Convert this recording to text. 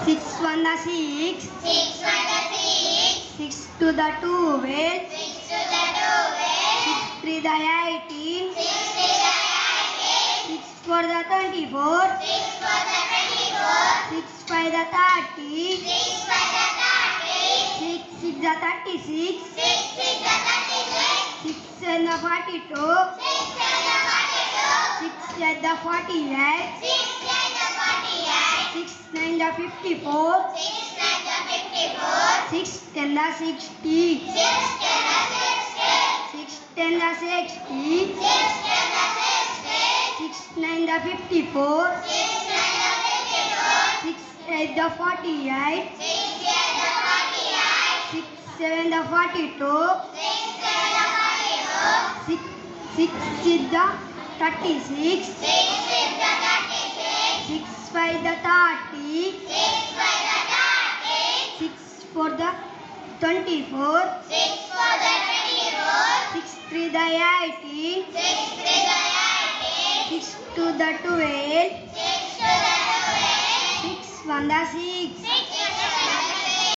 6 1 the 6. 6 to the 12. 6 3 the 18. 6 4 the 24. 6 5 the 30. 6 6 the 36. 6 7 the 42. 6 8 the 48. 6 9 the 54. 6 10 the 60. 6 10 the 60. 6 9 the 54. 6 8 the 48. 6 7 the 42. 6 6 the 36. 6 5 the 30. 6 4 the 24. 6 3 the 18. 6 2 the 12. 6 1 the 6.